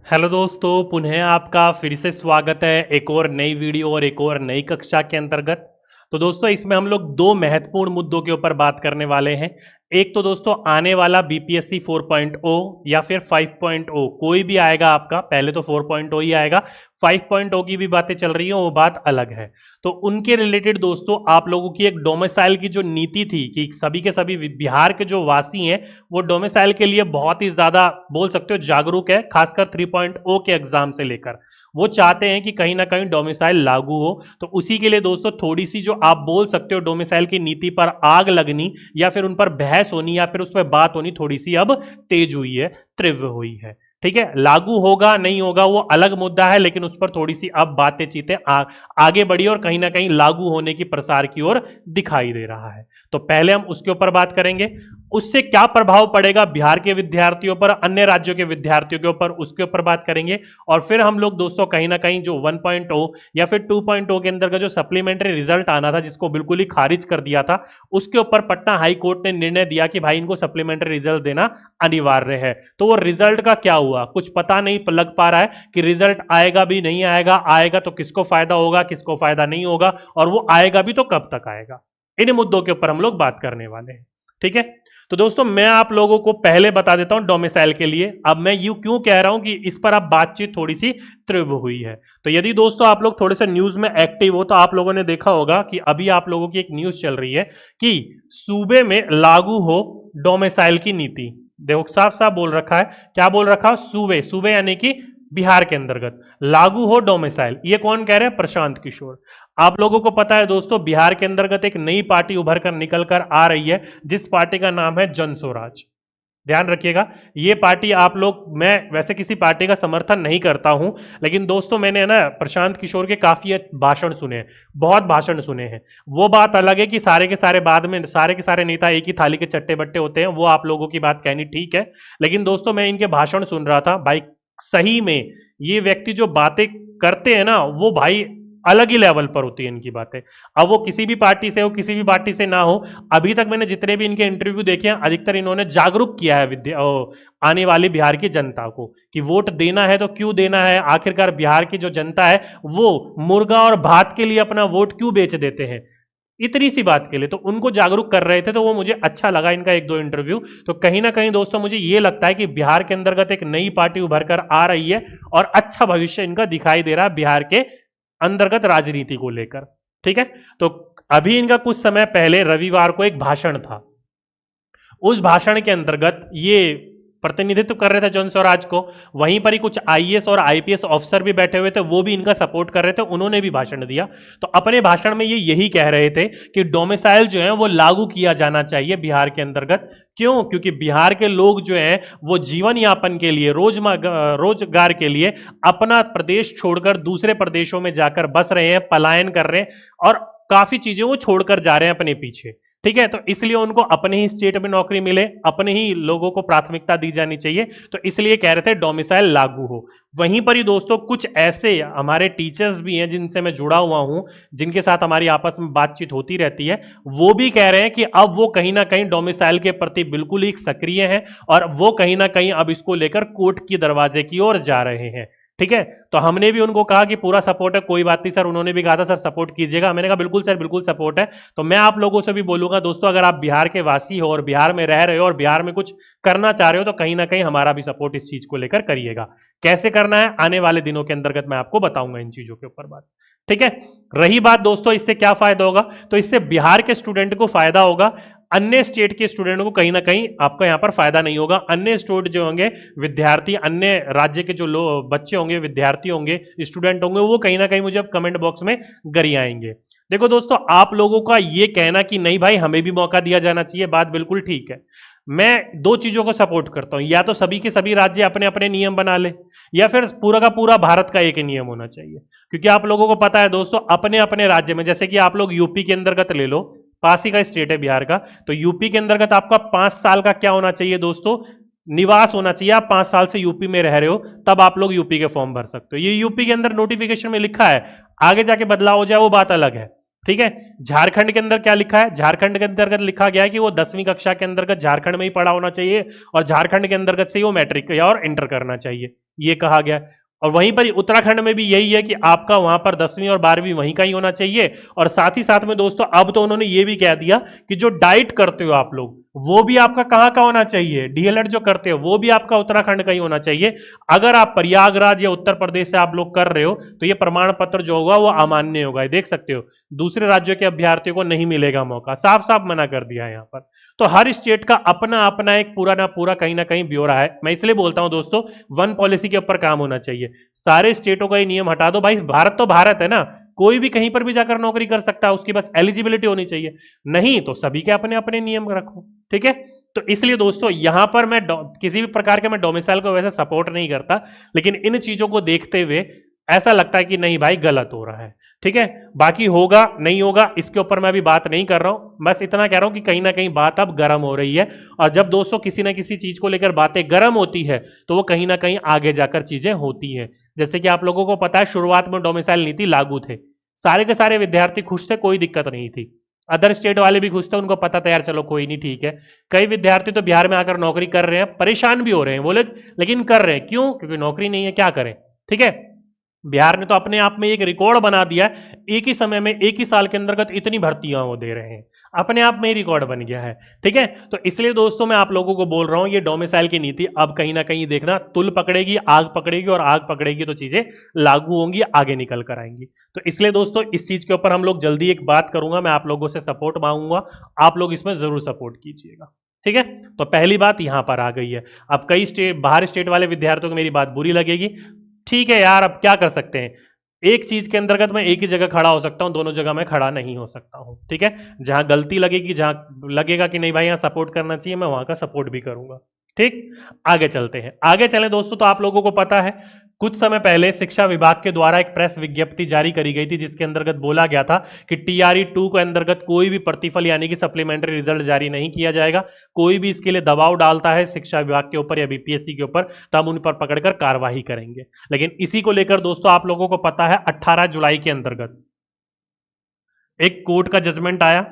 Hello दोस्तों, पुनः आपका फिर से स्वागत है एक और नई वीडियो और एक और नई कक्षा के अंतर्गत। तो दोस्तों, इसमें हम लोग दो महत्वपूर्ण मुद्दों के ऊपर बात करने वाले हैं। एक तो दोस्तों आने वाला बीपीएससी 4.0 या फिर 5.0 कोई भी आएगा आपका, पहले तो 4.0 ही आएगा। 5.0 की भी बातें चल रही हैं, वो बात अलग है। तो उनके रिलेटेड दोस्तों आप लोगों की एक डोमिसाइल की जो नीति थी कि सभी के सभी बिहार के जो वासी हैं वो डोमिसाइल के लिए बहुत ही ज्यादा बोल सकते हो जागरूक है, खासकर 3.0 के एग्जाम से लेकर। वो चाहते हैं कि कहीं ना कहीं डोमिसाइल लागू हो। तो उसी के लिए दोस्तों थोड़ी सी जो आप बोल सकते हो डोमिसाइल की नीति पर आग लगनी या फिर उन पर बहस होनी या फिर उस पर बात होनी थोड़ी सी अब तेज हुई है, तीव्र हुई है। ठीक है, लागू होगा नहीं होगा वो अलग मुद्दा है, लेकिन उस पर थोड़ी सी अब बातें चीतें आगे बढ़ी और कहीं ना कहीं लागू होने की प्रसार की ओर दिखाई दे रहा है। तो पहले हम उसके ऊपर बात करेंगे, उससे क्या प्रभाव पड़ेगा बिहार के विद्यार्थियों पर, अन्य राज्यों के विद्यार्थियों के ऊपर, उसके ऊपर बात करेंगे। और फिर हम लोग दोस्तों कहीं ना कहीं जो 1.0 या फिर 2.0 के अंदर का जो सप्लीमेंट्री रिजल्ट आना था जिसको बिल्कुल ही खारिज कर दिया था, उसके ऊपर पटना हाई कोर्ट ने निर्णय दिया कि भाई इनको सप्लीमेंट्री रिजल्ट देना अनिवार्य है। तो वो रिजल्ट का क्या हुआ कुछ पता नहीं लग पा रहा है कि रिजल्ट आएगा भी नहीं आएगा, आएगा तो किसको फायदा होगा किसको फायदा नहीं होगा, और वो आएगा भी तो कब तक आएगा। इन मुद्दों के ऊपर हम लोग बात करने वाले हैं। ठीक है, तो दोस्तों मैं आप लोगों को पहले बता देता हूं डोमिसाइल के लिए। अब मैं यूं क्यों कह रहा हूं कि इस पर अब बातचीत थोड़ी सी तीव्र हुई है। तो यदि दोस्तों आप लोग थोड़े से न्यूज में एक्टिव हो तो आप लोगों ने देखा होगा कि अभी आप लोगों की एक न्यूज चल रही है कि सूबे में लागू हो डोमिसाइल की नीति। देखो साफ साफ बोल रखा है, क्या बोल रखा है, सूबे, सूबे यानी कि बिहार के अंतर्गत लागू हो डोमिसाइल। ये कौन कह रहे हैं? प्रशांत किशोर। आप लोगों को पता है दोस्तों बिहार के अंतर्गत एक नई पार्टी उभर कर निकल कर आ रही है जिस पार्टी का नाम है जन स्वराज। ध्यान रखिएगा, ये पार्टी आप लोग, मैं वैसे किसी पार्टी का समर्थन नहीं करता हूं, लेकिन दोस्तों मैंने ना प्रशांत किशोर के काफी भाषण सुने हैं, बहुत भाषण सुने हैं। वो बात अलग है कि सारे के सारे बाद में सारे के सारे नेता एक ही थाली के चट्टे बट्टे होते हैं, वो आप लोगों की बात कहनी ठीक है। लेकिन दोस्तों मैं इनके भाषण सुन रहा था भाई, सही में ये व्यक्ति जो बातें करते हैं ना वो भाई अलग ही लेवल पर होती है इनकी बातें। अब वो किसी भी पार्टी से हो किसी भी पार्टी से ना हो, अभी तक मैंने जितने भी इनके इंटरव्यू देखे हैं अधिकतर इन्होंने जागरूक किया है आने वाली बिहार की जनता को कि वोट देना है तो क्यों देना है, आखिरकार बिहार की जो जनता है वो मुर्गा और भात के लिए अपना वोट क्यों बेच देते हैं, इतनी सी बात के लिए तो उनको जागरूक कर रहे थे। तो वो मुझे अच्छा लगा इनका एक दो इंटरव्यू। तो कहीं ना कहीं दोस्तों मुझे ये लगता है कि बिहार के अंतर्गत एक नई पार्टी उभर कर आ रही है और अच्छा भविष्य इनका दिखाई दे रहा है बिहार के अंतर्गत राजनीति को लेकर। ठीक है, तो अभी इनका कुछ समय पहले रविवार को एक भाषण था, उस भाषण के अंतर्गत ये प्रतिनिधित्व कर रहे थे जन स्वराज को। वहीं पर ही कुछ आईएएस और आईपीएस ऑफिसर भी बैठे हुए थे, वो भी इनका सपोर्ट कर रहे थे, उन्होंने भी भाषण दिया। तो अपने भाषण में ये यही कह रहे थे कि डोमिसाइल जो है वो लागू किया जाना चाहिए बिहार के अंतर्गत। क्यों? क्योंकि बिहार के लोग जो हैं वो जीवन यापन के लिए, रोजगार के लिए अपना प्रदेश छोड़कर दूसरे प्रदेशों में जाकर बस रहे हैं, पलायन कर रहे हैं और काफी चीजें वो छोड़कर जा रहे हैं अपने पीछे। ठीक है, तो इसलिए उनको अपने ही स्टेट में नौकरी मिले, अपने ही लोगों को प्राथमिकता दी जानी चाहिए, तो इसलिए कह रहे थे डोमिसाइल लागू हो। वहीं पर ही दोस्तों कुछ ऐसे हमारे टीचर्स भी हैं जिनसे मैं जुड़ा हुआ हूं, जिनके साथ हमारी आपस में बातचीत होती रहती है, वो भी कह रहे हैं कि अब वो कहीं ना कहीं डोमिसाइल के प्रति बिल्कुल ही सक्रिय हैं और वो कहीं ना कहीं अब इसको लेकर कोर्ट की दरवाजे की ओर जा रहे हैं। ठीक है, तो हमने भी उनको कहा कि पूरा सपोर्ट है, कोई बात नहीं सर। उन्होंने भी कहा था सर सपोर्ट कीजिएगा, मैंने कहा बिल्कुल सर बिल्कुल सपोर्ट है। तो मैं आप लोगों से भी बोलूंगा दोस्तों, अगर आप बिहार के वासी हो और बिहार में रह रहे हो और बिहार में कुछ करना चाह रहे हो तो कहीं ना कहीं हमारा भी सपोर्ट इस चीज को लेकर करिएगा। कैसे करना है आने वाले दिनों के अंतर्गत मैं आपको बताऊंगा इन चीजों के ऊपर बात। ठीक है, रही बात दोस्तों इससे क्या फायदा होगा, तो इससे बिहार के स्टूडेंट को फायदा होगा, अन्य स्टेट के स्टूडेंट को कहीं ना कहीं आपका यहां पर फायदा नहीं होगा। अन्य स्टूडेंट जो होंगे, विद्यार्थी, अन्य राज्य के जो बच्चे होंगे, विद्यार्थी होंगे, स्टूडेंट होंगे, वो कहीं ना कहीं मुझे अब कमेंट बॉक्स में गरियाएंगे। देखो दोस्तों, आप लोगों का ये कहना कि नहीं भाई हमें भी मौका दिया जाना चाहिए, बात बिल्कुल ठीक है। मैं दो चीजों को सपोर्ट करता हूं, या तो सभी के सभी राज्य अपने अपने नियम बना ले, या फिर पूरा का पूरा भारत का एक ही नियम होना चाहिए। क्योंकि आप लोगों को पता है दोस्तों, अपने अपने राज्य में, जैसे कि आप लोग यूपी के अंतर्गत ले लो, पास ही का स्टेट है बिहार का, तो यूपी के अंतर्गत आपका 5 साल का क्या होना चाहिए दोस्तों, निवास होना चाहिए। आप 5 साल से यूपी में रह रहे हो तब आप लोग यूपी के फॉर्म भर सकते हो। ये यूपी के अंदर नोटिफिकेशन में लिखा है, आगे जाके बदलाव हो जाए वो बात अलग है। ठीक है। झारखंड के अंदर क्या लिखा है, झारखंड के अंतर्गत लिखा गया है कि वो 10वीं कक्षा के अंतर्गत झारखंड में ही पढ़ा होना चाहिए और झारखंड के अंतर्गत से ही वो मैट्रिक या और इंटर करना चाहिए, ये कहा गया है। और वहीं पर उत्तराखंड में भी यही है कि आपका वहां पर 10वीं और 12वीं वहीं का ही होना चाहिए। और साथ ही साथ में दोस्तों अब तो उन्होंने ये भी कह दिया कि जो डाइट करते हो आप लोग वो भी आपका कहाँ का होना चाहिए, डीएलएड जो करते हो वो भी आपका उत्तराखंड का ही होना चाहिए। अगर आप प्रयागराज या उत्तर प्रदेश से आप लोग कर रहे हो तो ये प्रमाण पत्र जो होगा वो अमान्य होगा, ये देख सकते हो। दूसरे राज्यों के अभ्यर्थियों को नहीं मिलेगा मौका, साफ साफ मना कर दिया है यहाँ पर। तो हर स्टेट का अपना अपना एक पूरा ना पूरा कहीं ना कहीं ब्यौरा है। मैं इसलिए बोलता हूं दोस्तों, वन पॉलिसी के ऊपर काम होना चाहिए। सारे स्टेटों का ये नियम हटा दो भाई, भारत तो भारत है ना, कोई भी कहीं पर भी जाकर नौकरी कर सकता है, उसकी बस एलिजिबिलिटी होनी चाहिए। नहीं तो सभी के अपने अपने नियम रखो, ठीक है। तो इसलिए दोस्तों यहां पर मैं किसी भी प्रकार के मैं डोमिसाइल को वैसे सपोर्ट नहीं करता, लेकिन इन चीजों को देखते हुए ऐसा लगता है कि नहीं भाई गलत हो रहा है, ठीक है। बाकी होगा नहीं होगा इसके ऊपर मैं अभी बात नहीं कर रहा हूं, बस इतना कह रहा हूं कि कहीं ना कहीं बात अब गर्म हो रही है। और जब दोस्तों किसी ना किसी चीज को लेकर बातें गर्म होती है तो वो कहीं ना कहीं आगे जाकर चीजें होती हैं। जैसे कि आप लोगों को पता है शुरुआत में डोमिसाइल नीति लागू थे, सारे के सारे विद्यार्थी खुश थे, कोई दिक्कत नहीं थी। अदर स्टेट वाले भी खुश थे, उनको पता था यार चलो कोई नहीं ठीक है। कई विद्यार्थी तो बिहार में आकर नौकरी कर रहे हैं, परेशान भी हो रहे हैं वो लोग, लेकिन कर रहे हैं क्यों, क्योंकि नौकरी नहीं है, क्या करें, ठीक है। बिहार ने तो अपने आप में एक रिकॉर्ड बना दिया है, एक ही समय में एक ही साल के अंतर्गत इतनी भर्तियां वो दे रहे हैं, अपने आप में ही रिकॉर्ड बन गया है, ठीक है। तो इसलिए दोस्तों मैं आप लोगों को बोल रहा हूं ये डोमिसाइल की नीति अब कहीं ना कहीं देखना तुल पकड़ेगी, आग पकड़ेगी, और आग पकड़ेगी तो चीजें लागू होंगी, आगे निकल कर आएंगी। तो इसलिए दोस्तों इस चीज के ऊपर हम लोग जल्दी एक बात करूंगा, मैं आप लोगों से सपोर्ट मांगूंगा, आप लोग इसमें जरूर सपोर्ट कीजिएगा, ठीक है। तो पहली बात यहां पर आ गई है। अब कई स्टेट बाहर स्टेट वाले विद्यार्थियों को मेरी बात बुरी लगेगी, ठीक है यार, अब क्या कर सकते हैं। एक चीज के अंतर्गत मैं एक ही जगह खड़ा हो सकता हूं, दोनों जगह मैं खड़ा नहीं हो सकता हूं, ठीक है। जहां गलती लगेगी, जहां लगेगा कि नहीं भाई यहां सपोर्ट करना चाहिए, मैं वहां का सपोर्ट भी करूंगा, ठीक। आगे चलते हैं, आगे चलें दोस्तों। तो आप लोगों को पता है कुछ समय पहले शिक्षा विभाग के द्वारा एक प्रेस विज्ञप्ति जारी करी गई थी, जिसके अंतर्गत बोला गया था कि टीआरई 2 के अंतर्गत कोई भी प्रतिफल यानी कि सप्लीमेंट्री रिजल्ट जारी नहीं किया जाएगा। कोई भी इसके लिए दबाव डालता है शिक्षा विभाग के ऊपर या बीपीएससी के ऊपर तो हम उन पर पकड़कर कार्रवाई करेंगे। लेकिन इसी को लेकर दोस्तों आप लोगों को पता है 18 जुलाई के अंतर्गत एक कोर्ट का जजमेंट आया,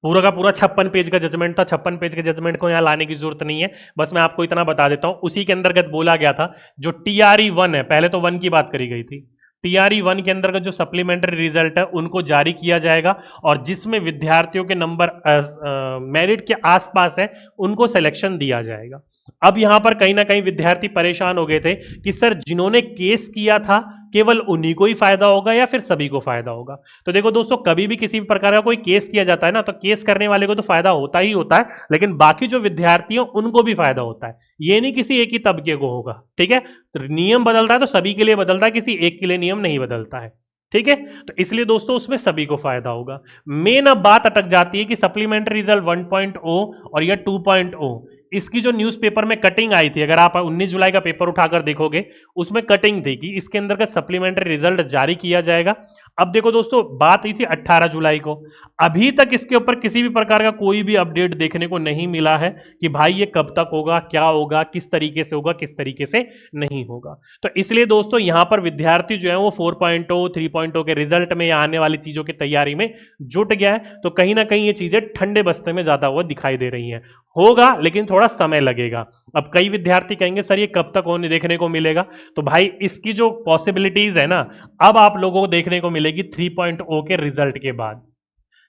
पूरा का पूरा 56 पेज का जजमेंट था। 56 पेज के जजमेंट को यहां लाने की जरूरत नहीं है, बस मैं आपको इतना बता देता हूं। उसी के अंतर्गत बोला गया था जो टीआरई 1 है, पहले तो 1 की बात करी गई थी, टीआरई 1 के अंतर्गत जो सप्लीमेंट्री रिजल्ट है उनको जारी किया जाएगा, और जिसमें विद्यार्थियों के नंबर मेरिट के आसपास है उनको सिलेक्शन दिया जाएगा। अब यहां पर कहीं ना कहीं विद्यार्थी परेशान हो गए थे कि सर जिन्होंने केस किया था केवल उन्हीं को ही फायदा होगा या फिर सभी को फायदा होगा। तो देखो दोस्तों, कभी भी किसी भी प्रकार का कोई केस किया जाता है ना, तो केस करने वाले को तो फायदा होता ही होता है, लेकिन बाकी जो विद्यार्थी हैं उनको भी फायदा होता है। ये नहीं किसी एक ही तबके को होगा, ठीक है। तो नियम बदलता है तो सभी के लिए बदलता है, किसी एक के लिए नियम नहीं बदलता है, ठीक है। तो इसलिए दोस्तों उसमें सभी को फायदा होगा। मेन अब बात अटक जाती है कि सप्लीमेंट्री रिजल्ट 1.0 और या 2.0, इसकी जो न्यूज़पेपर में कटिंग आई थी, अगर आप 19 जुलाई का पेपर उठाकर देखोगे उसमें कटिंग थी कि इसके अंदर का सप्लीमेंट्री रिजल्ट जारी किया जाएगा। अब देखो दोस्तों, बात हुई थी 18 जुलाई को, अभी तक इसके ऊपर किसी भी प्रकार का कोई भी अपडेट देखने को नहीं मिला है कि भाई ये कब तक होगा, क्या होगा, किस तरीके से होगा, किस तरीके से नहीं होगा। तो इसलिए दोस्तों यहां पर विद्यार्थी जो है वो 4.0 3.0 के रिजल्ट में या आने वाली चीजों की तैयारी में जुट गया है। तो कहीं ना कहीं ये चीजें ठंडे बस्ते में ज्यादा हुआ दिखाई दे रही हैं। होगा लेकिन थोड़ा समय लगेगा। अब कई विद्यार्थी कहेंगे सर ये कब तक होने देखने को मिलेगा, तो भाई इसकी जो पॉसिबिलिटीज है ना, अब आप लोगों को देखने को मिलेगी 3.0 के रिजल्ट के बाद,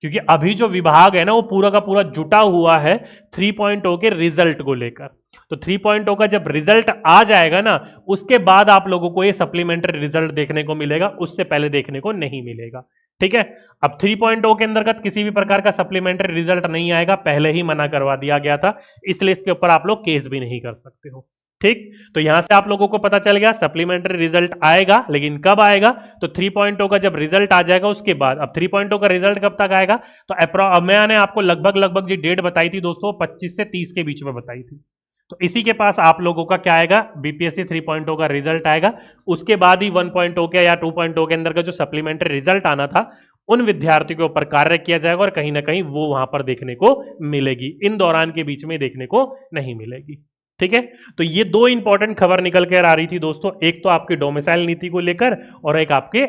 क्योंकि अभी जो विभाग है ना वो पूरा का पूरा जुटा हुआ है 3.0 के रिजल्ट को लेकर। तो 3.0 का जब रिजल्ट आ जाएगा ना, उसके बाद आप लोगों को ये सप्लीमेंट्री रिजल्ट देखने को मिलेगा, उससे पहले देखने को नहीं मिलेगा, ठीक है। अब 3.0 के अंतर्गत किसी भी प्रकार का सप्लीमेंट्री रिजल्ट नहीं आएगा, पहले ही मना करवा दिया गया था, इसलिए इसके ऊपर आप लोग केस भी नहीं कर सकते हो, ठीक। तो यहां से आप लोगों को पता चल गया सप्लीमेंट्री रिजल्ट आएगा, लेकिन कब आएगा, तो 3.0 का जब रिजल्ट आ जाएगा उसके बाद। अब 3.0 का रिजल्ट कब तक आएगा, तो मैंने आपको लगभग जी डेट बताई थी दोस्तों, 25 से 30 के बीच में बताई थी। तो इसी के पास आप लोगों का क्या आएगा, बीपीएससी 3.0 का रिजल्ट आएगा, उसके बाद ही 1.0 के या 2.0 के अंदर का जो सप्लीमेंट्री रिजल्ट आना था उन विद्यार्थियों के ऊपर कार्य किया जाएगा, और कहीं ना कहीं वो वहां पर देखने को मिलेगी, इन दौरान के बीच में देखने को नहीं मिलेगी, ठीक है। तो ये दो इंपॉर्टेंट खबर निकल कर आ रही थी दोस्तों, एक तो आपकी डोमिसाइल नीति को लेकर और एक आपके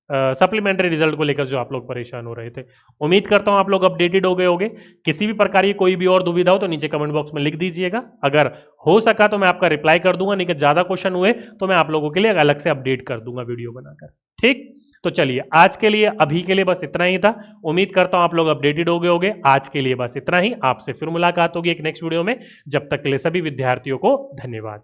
सप्लीमेंट्री रिजल्ट को लेकर जो आप लोग परेशान हो रहे थे। उम्मीद करता हूं आप लोग अपडेटेड हो गए होंगे। किसी भी प्रकार की कोई भी और दुविधा हो तो नीचे कमेंट बॉक्स में लिख दीजिएगा। अगर हो सका तो मैं आपका रिप्लाई कर दूंगा, नहीं कि ज्यादा क्वेश्चन हुए तो मैं आप लोगों के लिए अलग से अपडेट कर दूंगा वीडियो बनाकर। ठीक, तो चलिए आज के लिए अभी के लिए बस इतना ही था। उम्मीद करता हूं आप लोग अपडेटेड हो गए होंगे। आज के लिए बस इतना ही। आपसे फिर मुलाकात होगी एक नेक्स्ट वीडियो में। जब तक के लिए सभी विद्यार्थियों को धन्यवाद।